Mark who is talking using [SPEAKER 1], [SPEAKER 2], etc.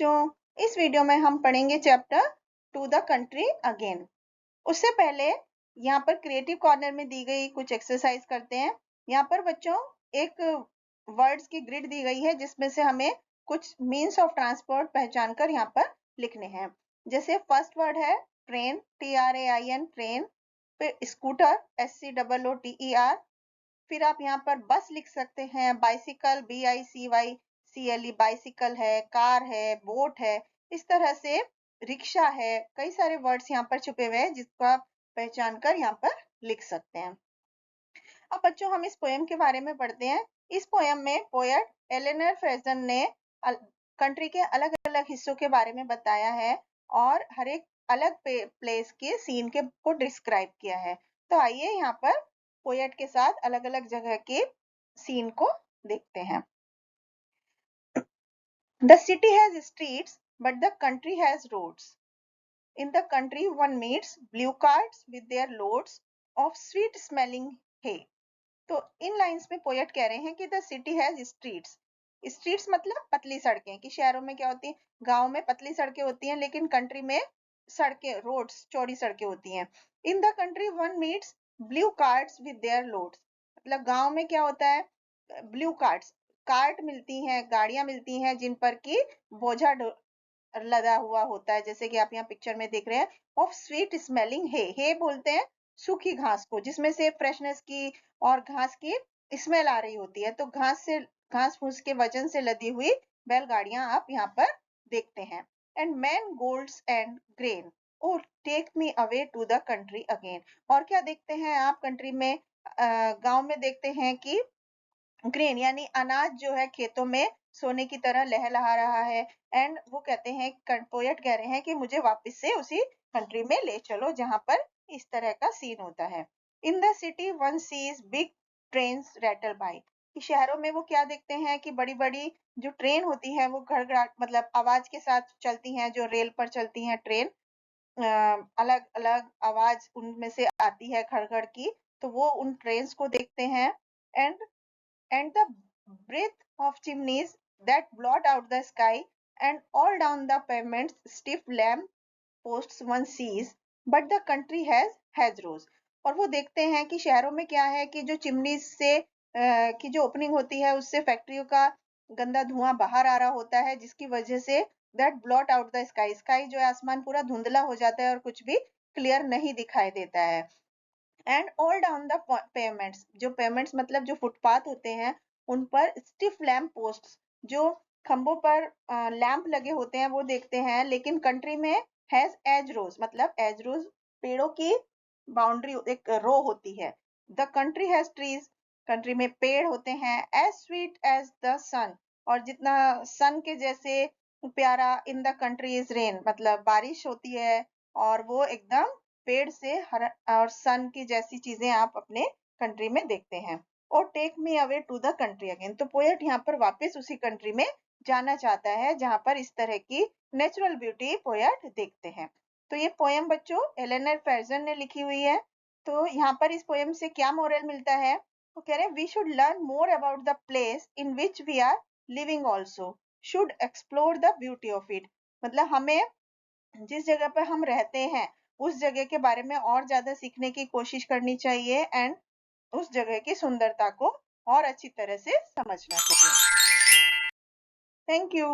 [SPEAKER 1] बच्चों, इस वीडियो में हम पढ़ेंगे chapter two the country again. उससे पहले यहाँ पर क्रिएटिव कॉर्नर में दी गई कुछ एक्सरसाइज करते हैं। यहाँ पर बच्चों एक वर्ड्स की ग्रिड दी गई है जिसमें से हमें कुछ मीन्स ऑफ ट्रांसपोर्ट पहचान कर यहाँ पर लिखने हैं। जैसे फर्स्ट वर्ड है ट्रेन, TRAIN, ट्रेन। फिर स्कूटर, SCOOTER। फिर आप यहाँ पर बस लिख सकते हैं, बाइसिकल, BICYCLE, बाइसिकल है, कार है, बोट है। इस तरह से रिक्शा है, कई सारे वर्ड्स यहाँ पर छुपे हुए हैं जिसको आप पहचान कर यहाँ पर लिख सकते हैं। अब बच्चों हम इस पोएम के बारे में पढ़ते हैं। इस पोएम में पोएट एलेनर फ्रेजन ने कंट्री के अलग अलग हिस्सों के बारे में बताया है और हर एक अलग प्लेस के सीन के को डिस्क्राइब किया है। तो आइए यहाँ पर पोएट के साथ अलग अलग जगह के सीन को देखते हैं। The city has streets, but the country has roads. In the country, one meets blue carts with their loads of sweet-smelling hay. तो इन लाइंस में पोएट कह रहे हैं कि the city has streets. Streets मतलब पतली सड़कें, कि शहरों में क्या होती है, गांव में पतली सड़कें होती हैं, लेकिन कंट्री में सड़कें, रोड्स, चौड़ी सड़कें होती हैं। In the country one meets blue carts with their loads. मतलब गांव में क्या होता है, ब्लू कार्ट्स, कार्ट मिलती हैं, गाड़ियां मिलती हैं जिन पर की बोझा लदा हुआ होता है, जैसे कि आप यहाँ पिक्चर में देख रहे हैं। ऑफ स्वीट स्मेलिंग हे बोलते हैं सूखी घास को, जिसमें से फ्रेशनेस की और घास की स्मेल आ रही होती है। तो घास फूस के वजन से लदी हुई बैलगाड़ियां आप यहाँ पर देखते हैं। And man golds and grain, O take me away to the country again. और क्या देखते हैं आप कंट्री में, गांव में देखते हैं कि ग्रेन यानी अनाज जो है खेतों में सोने की तरह लहलहा रहा है। एंड वो कहते हैं, पोएट कह रहे हैं कि मुझे वापस से उसी कंट्री में ले चलो जहां पर इस तरह का सीन होता है। In the city one sees big trains rattle by. शहरों में वो क्या देखते हैं कि बड़ी बड़ी जो ट्रेन होती है वो घड़घड़ाहट मतलब आवाज के साथ चलती हैं, जो रेल पर चलती हैं ट्रेन, अलग अलग आवाज उनमें से आती है खड़खड़ की। तो वो उन ट्रेन्स को देखते हैं। And the breath of chimneys that blot out the sky, and all down the pavements stiff lamp posts one sees, but the country has rows। और वो देखते हैं कि शहरों में क्या है कि जो चिमनी से की जो ओपनिंग होती है उससे फैक्ट्रियों का गंदा धुआं बाहर आ रहा होता है, जिसकी वजह say that blot out the sky, sky जो है आसमान पूरा धुंधला हो जाता है और कुछ भी क्लियर नहीं दिखाई देता है। And all down the payments, जो पेमेंट्स मतलब जो फुटपाथ होते हैं उन पर स्टिफ लैम्प पोस्ट, जो खंभों पर लैंप लगे होते हैं वो देखते हैं। लेकिन कंट्री में हैज एज रोज, मतलब एज रोज पेड़ों की बाउंड्री, एक रो होती है। The country has trees, country में पेड़ होते हैं। एज स्वीट एज द सन, और जितना सन के जैसे प्यारा। In the country is rain, मतलब बारिश होती है और वो एकदम पेड़ से हर और सन की जैसी चीजें आप अपने कंट्री में देखते हैं। और take me away to the country again, तो पोएट यहाँ पर वापस उसी कंट्री में जाना चाहता है जहां पर इस तरह की नेचुरल ब्यूटी पोएट देखते हैं। तो ये पोएम बच्चों एलेनर फेर्जन ने लिखी हुई है। तो यहाँ पर इस पोएम से क्या मोरल मिलता है, वो कह रहे हैं we should learn more about the place in which we are living, also should explore the beauty of it. मतलब हमें जिस जगह पर हम रहते हैं उस जगह के बारे में और ज्यादा सीखने की कोशिश करनी चाहिए एंड उस जगह की सुंदरता को और अच्छी तरह से समझना चाहिए। Thank you.